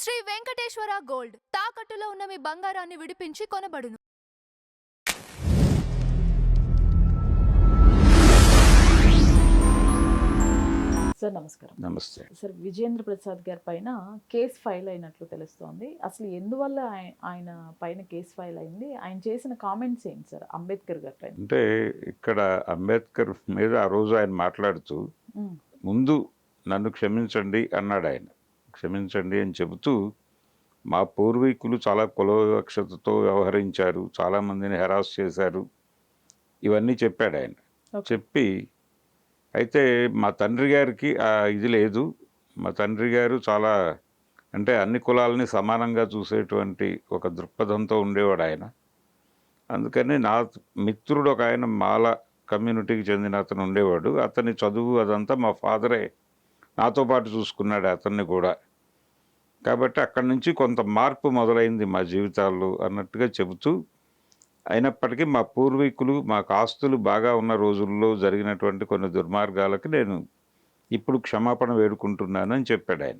Shri Venkateswara gold తాకట్టులో ఉన్న మీ బంగారాన్ని విడిపించి కొనబడును. సార్ నమస్కారం. నమస్తే. సార్ విజేంద్ర ప్రసాద్ గారి పైన కేసు ఫైల్ అయినట్లు తెలుస్తోంది. అసలు ఎందువల్ల ఆయన పైన కేసు ఫైల్ అయింది? ఆయన చేసిన కామెంట్స్ ఏంటి సార్ అంబేద్కర్ గారి పైన? అంటే ఇక్కడ అంబేద్కర్ మీద ఆ రోజు ఆయన మాట్లాడుతూ ముందు నన్ను క్షమించండి అన్నాడు. ఆయన క్షమించండి అని చెబుతూ మా పూర్వీకులు చాలా కుల వివక్షతతో వ్యవహరించారు, చాలామందిని హెరాస్ చేశారు, ఇవన్నీ చెప్పాడు ఆయన. చెప్పి అయితే మా తండ్రి గారికి ఇది లేదు, మా తండ్రి గారు చాలా అంటే అన్ని కులాలని సమానంగా చూసేటువంటి ఒక దృక్పథంతో ఉండేవాడు ఆయన. అందుకని నా మిత్రుడు ఒక ఆయన మాల కమ్యూనిటీకి చెందిన అతను ఉండేవాడు. అతని చదువు అదంతా మా ఫాదరే నాతో పాటు చూసుకున్నాడు అతన్ని కూడా. కాబట్టి అక్కడి నుంచి కొంత మార్పు మొదలైంది మా జీవితాల్లో అన్నట్టుగా చెబుతూ, అయినప్పటికీ మా పూర్వీకులు మాకు ఆస్తులు బాగా ఉన్న రోజుల్లో జరిగినటువంటి కొన్ని దుర్మార్గాలకి నేను ఇప్పుడు క్షమాపణ వేడుకుంటున్నాను అని చెప్పాడు ఆయన.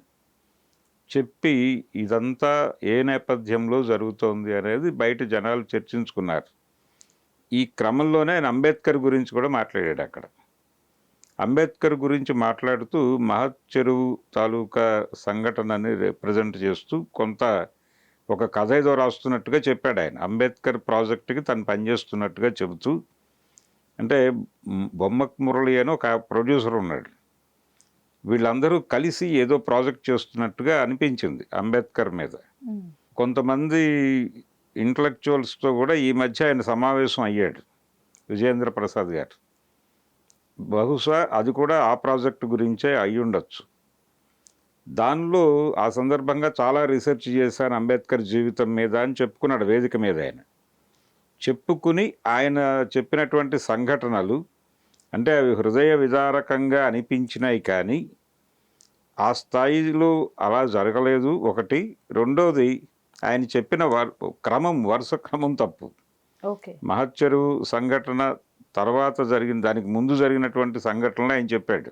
చెప్పి ఇదంతా ఏ నేపథ్యంలో జరుగుతోంది అనేది బయట జనాలు చర్చించుకున్నారు. ఈ క్రమంలోనే ఆయన అంబేద్కర్ గురించి కూడా మాట్లాడాడు అక్కడ. అంబేద్కర్ గురించి మాట్లాడుతూ మహత్ చెరువు తాలూకా సంఘటనని రిప్రజెంట్ చేస్తూ కొంత ఒక కథ ఏదో రాస్తున్నట్టుగా చెప్పాడు ఆయన. అంబేద్కర్ ప్రాజెక్టుకి తను పనిచేస్తున్నట్టుగా చెబుతూ, అంటే బొమ్మక్ మురళి అని ఒక ప్రొడ్యూసర్ ఉన్నాడు, వీళ్ళందరూ కలిసి ఏదో ప్రాజెక్ట్ చేస్తున్నట్టుగా అనిపించింది అంబేద్కర్ మీద. కొంతమంది ఇంటలెక్చువల్స్తో కూడా ఈ మధ్య ఆయన సమావేశం అయ్యాడు విజేంద్ర ప్రసాద్ గారు. బహుశా అది కూడా ఆ ప్రాజెక్టు గురించే అయి ఉండొచ్చు. దానిలో ఆ సందర్భంగా చాలా రీసెర్చ్ చేశాను అంబేద్కర్ జీవితం మీద అని చెప్పుకున్నాడు వేదిక మీద. ఆయన చెప్పుకుని ఆయన చెప్పినటువంటి సంఘటనలు అంటే అవి హృదయ విదారకంగా అనిపించినాయి, కానీ ఆ స్థాయిలో అలా జరగలేదు ఒకటి. రెండోది ఆయన చెప్పిన వరుస క్రమం తప్పు. మహత్ చెరువు సంఘటన తర్వాత జరిగిన దానికి ముందు జరిగినటువంటి సంఘటనలు ఆయన చెప్పాడు.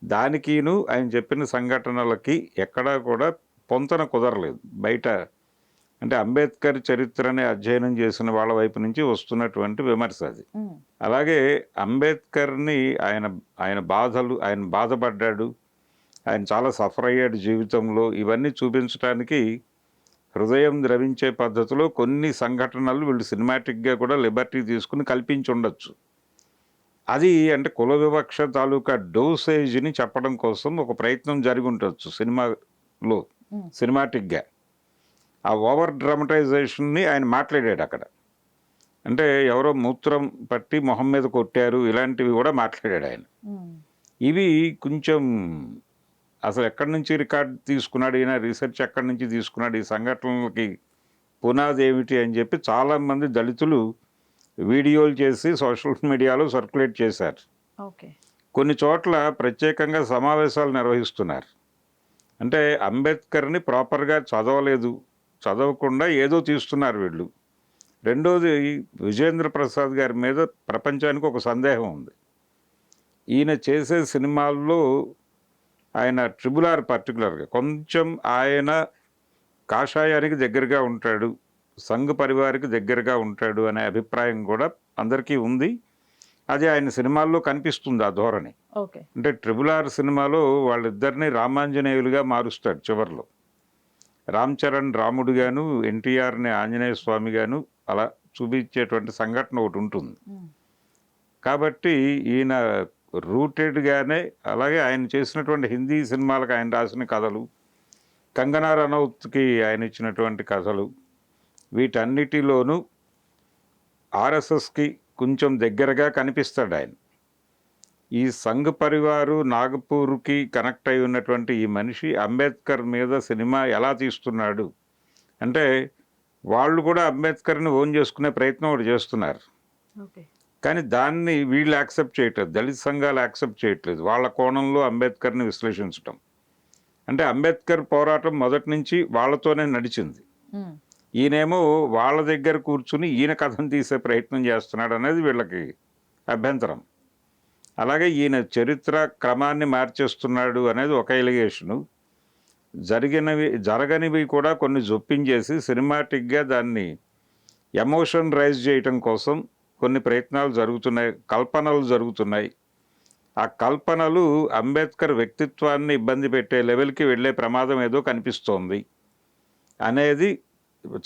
దానికిను ఆయన చెప్పిన సంఘటనలకి ఎక్కడా కూడా పొంతన కుదరలేదు. బయట అంటే అంబేద్కర్ చరిత్రని అధ్యయనం చేసిన వాళ్ళ వైపు నుంచి వస్తున్నటువంటి విమర్శ అది. అలాగే అంబేద్కర్ని ఆయన బాధలు, ఆయన బాధపడ్డాడు, ఆయన చాలా సఫర్ అయ్యాడు జీవితంలో, ఇవన్నీ చూపించడానికి హృదయం ద్రవించే పద్ధతిలో కొన్ని సంఘటనలు వీళ్ళు సినిమాటిక్గా కూడా లిబర్టీ తీసుకుని కల్పించి ఉండొచ్చు. అది అంటే కుల వివక్ష తాలూకా డోసేజ్ని చెప్పడం కోసం ఒక ప్రయత్నం జరిగి ఉండొచ్చు సినిమాలో, సినిమాటిక్గా. ఆ ఓవర్ డ్రామటైజేషన్ని ఆయన మాట్లాడాడు అక్కడ. అంటే ఎవరో మూత్రం పట్టి మొహం మీద కొట్టారు, ఇలాంటివి కూడా మాట్లాడాడు ఆయన. ఇవి కొంచెం అసలు ఎక్కడి నుంచి రికార్డ్ తీసుకున్నాడు ఈయన, రీసెర్చ్ ఎక్కడి నుంచి తీసుకున్నాడు, ఈ సంఘటనలకి పునాది ఏమిటి అని చెప్పి చాలామంది దళితులు వీడియోలు చేసి సోషల్ మీడియాలో సర్క్యులేట్ చేశారు. కొన్ని చోట్ల ప్రత్యేకంగా సమావేశాలు నిర్వహిస్తున్నారు. అంటే అంబేద్కర్ని ప్రాపర్గా చదవలేదు, చదవకుండా ఏదో తీస్తున్నారు వీళ్ళు. రెండోది విజేంద్ర ప్రసాద్ గారి మీద ప్రపంచానికి ఒక సందేహం ఉంది. ఈయన చేసే సినిమాల్లో ఆయన RRR పర్టికులర్గా కొంచెం ఆయన కాషాయానికి దగ్గరగా ఉంటాడు, సంఘ్ పరివారికి దగ్గరగా ఉంటాడు అనే అభిప్రాయం కూడా అందరికీ ఉంది. అది ఆయన సినిమాల్లో కనిపిస్తుంది ఆ ధోరణి. అంటే RRR సినిమాలో వాళ్ళిద్దరిని రామాంజనేయులుగా మారుస్తాడు చివరిలో. రామ్ చరణ్ రాముడుగాను, ఎన్టీఆర్ని ఆంజనేయ స్వామిగాను అలా చూపించేటువంటి సంఘటన ఒకటి ఉంటుంది. కాబట్టి ఈయన రూటెడ్గానే, అలాగే ఆయన చేసినటువంటి హిందీ సినిమాలకు ఆయన రాసిన కథలు, కంగనా రనౌత్కి ఆయన ఇచ్చినటువంటి కథలు, వీటన్నిటిలోనూ RSSకి కొంచెం దగ్గరగా కనిపిస్తాడు ఆయన. ఈ సంఘ్ పరివారు నాగపూర్కి కనెక్ట్ అయి ఉన్నటువంటి ఈ మనిషి అంబేద్కర్ మీద సినిమా ఎలా తీస్తున్నాడు అంటే వాళ్ళు కూడా అంబేద్కర్ని ఓన్ చేసుకునే ప్రయత్నం ఒకటి చేస్తున్నారు. కానీ దాన్ని వీళ్ళు యాక్సెప్ట్ చేయట్లేదు, దళిత సంఘాలు యాక్సెప్ట్ చేయట్లేదు. వాళ్ళ కోణంలో అంబేద్కర్ని విశ్లేషించటం అంటే అంబేద్కర్ పోరాటం మొదటి నుంచి వాళ్ళతోనే నడిచింది. ఈయనేమో వాళ్ళ దగ్గర కూర్చుని ఈయన కథను తీసే ప్రయత్నం చేస్తున్నాడు అనేది వీళ్ళకి అభ్యంతరం. అలాగే ఈయన చరిత్ర క్రమాన్ని మార్చేస్తున్నాడు అనేది ఒక ఎలిగేషను. జరగనివి కూడా కొన్ని జొప్పించేసి సినిమాటిక్గా దాన్ని ఎమోషన్ రైజ్ చేయటం కోసం కొన్ని ప్రయత్నాలు జరుగుతున్నాయి, కల్పనలు జరుగుతున్నాయి. ఆ కల్పనలు అంబేద్కర్ వ్యక్తిత్వాన్ని ఇబ్బంది పెట్టే లెవెల్కి వెళ్ళే ప్రమాదం ఏదో కనిపిస్తోంది అనేది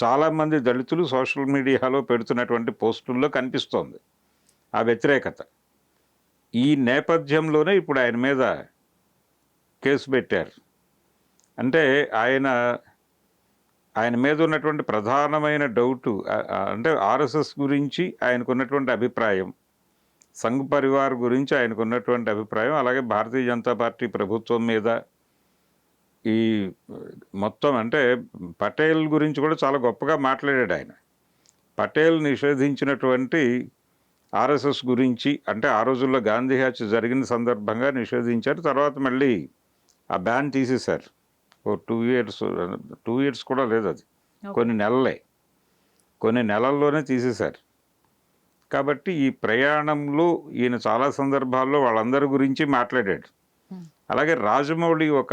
చాలామంది దళితులు సోషల్ మీడియాలో పెడుతున్నటువంటి పోస్టుల్లో కనిపిస్తోంది ఆ వ్యతిరేకత. ఈ నేపథ్యంలోనే ఇప్పుడు ఆయన మీద కేసు పెట్టారు. అంటే ఆయన మీద ఉన్నటువంటి ప్రధానమైన డౌటు అంటే ఆర్ఎస్ఎస్ గురించి ఆయనకున్నటువంటి అభిప్రాయం, సంఘ్ పరివార్ గురించి ఆయనకున్నటువంటి అభిప్రాయం, అలాగే భారతీయ జనతా పార్టీ ప్రభుత్వం మీద ఈ మొత్తం అంటే పటేల్ గురించి కూడా చాలా గొప్పగా మాట్లాడాడు ఆయన. పటేల్ నిషేధించినటువంటి ఆర్ఎస్ఎస్ గురించి, అంటే ఆ రోజుల్లో గాంధీ హత్య జరిగిన సందర్భంగా నిషేధించారు. తర్వాత మళ్ళీ ఆ బ్యాన్ తీసేశారు. ఓ 2 ఇయర్స్ కూడా లేదు, అది కొన్ని నెలల్లోనే తీసేశారు. కాబట్టి ఈ ప్రయాణంలో ఈయన చాలా సందర్భాల్లో వాళ్ళందరి గురించి మాట్లాడాడు. అలాగే రాజమౌళి ఒక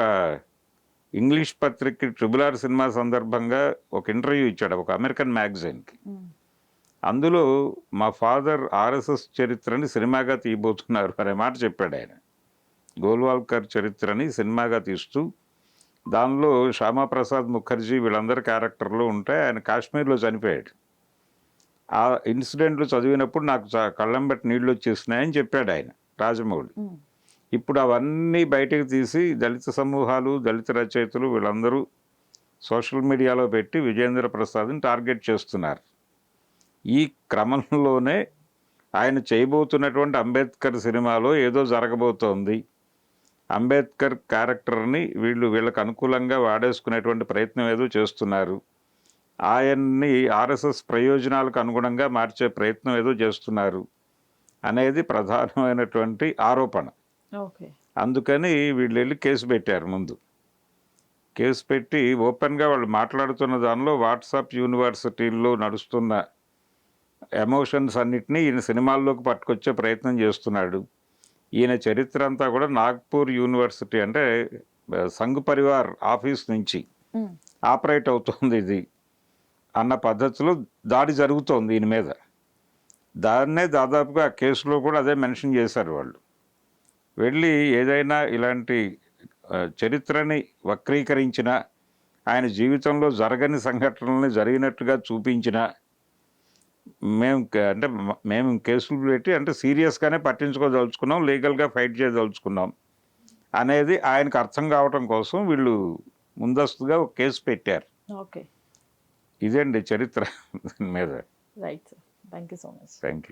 ఇంగ్లీష్ పత్రికకి RRR సినిమా సందర్భంగా ఒక ఇంటర్వ్యూ ఇచ్చాడు ఒక అమెరికన్ మ్యాగజైన్కి. అందులో మా ఫాదర్ ఆర్ఎస్ఎస్ చరిత్రని సినిమాగా తీయబోతున్నారు అనే మాట చెప్పాడు ఆయన. గోల్వాల్కర్ చరిత్రని సినిమాగా తీస్తూ దానిలో శ్యామాప్రసాద్ ముఖర్జీ వీళ్ళందరి క్యారెక్టర్లు ఉంటే ఆయన కాశ్మీర్లో చనిపోయాడు. ఆ ఇన్సిడెంట్లు చదివినప్పుడు నాకు కళ్ళం బట్టి నీళ్ళు వచ్చేసినాయని చెప్పాడు ఆయన రాజమౌళి. ఇప్పుడు అవన్నీ బయటకు తీసి దళిత సమూహాలు, దళిత రచయితలు వీళ్ళందరూ సోషల్ మీడియాలో పెట్టి విజేంద్ర ప్రసాద్ని టార్గెట్ చేస్తున్నారు. ఈ క్రమంలోనే ఆయన చేయబోతున్నటువంటి అంబేద్కర్ సినిమాలో ఏదో జరగబోతోంది, అంబేద్కర్ క్యారెక్టర్ని వీళ్ళకి అనుకూలంగా వాడేసుకునేటువంటి ప్రయత్నం ఏదో చేస్తున్నారు, ఆయన్ని ఆర్ఎస్ఎస్ ప్రయోజనాలకు అనుగుణంగా మార్చే ప్రయత్నం ఏదో చేస్తున్నారు అనేది ప్రధానమైనటువంటి ఆరోపణ. అందుకని వీళ్ళు వెళ్ళి కేసు పెట్టారు. ముందు కేసు పెట్టి ఓపెన్గా వాళ్ళు మాట్లాడుతున్న దానిలో వాట్సాప్ యూనివర్సిటీల్లో నడుస్తున్న ఎమోషన్స్ అన్నిటినీ ఈయన సినిమాల్లోకి పట్టుకొచ్చే ప్రయత్నం చేస్తున్నాడు. ఈయన చరిత్ర అంతా కూడా నాగ్పూర్ యూనివర్సిటీ అంటే సంఘ్ పరివార్ ఆఫీస్ నుంచి ఆపరేట్ అవుతుంది ఇది అన్న పద్ధతిలో దాడి జరుగుతోంది ఈయన మీద. దాన్నే దాదాపుగా ఆ కేసులో కూడా అదే మెన్షన్ చేశారు వాళ్ళు. వెళ్ళి ఏదైనా ఇలాంటి చరిత్రని వక్రీకరించిన, ఆయన జీవితంలో జరగని సంఘటనల్ని జరిగినట్టుగా చూపించిన మేము కేసులు పెట్టి అంటే సీరియస్గానే పట్టించుకోదలుచుకున్నాం, లీగల్గా ఫైట్ చేయదలుచుకున్నాం అనేది ఆయనకు అర్థం కావటం కోసం వీళ్ళు ముందస్తుగా ఒక కేసు పెట్టారు. ఇదండి చరిత్ర మీద. Right sir, thank you so much. Thank you.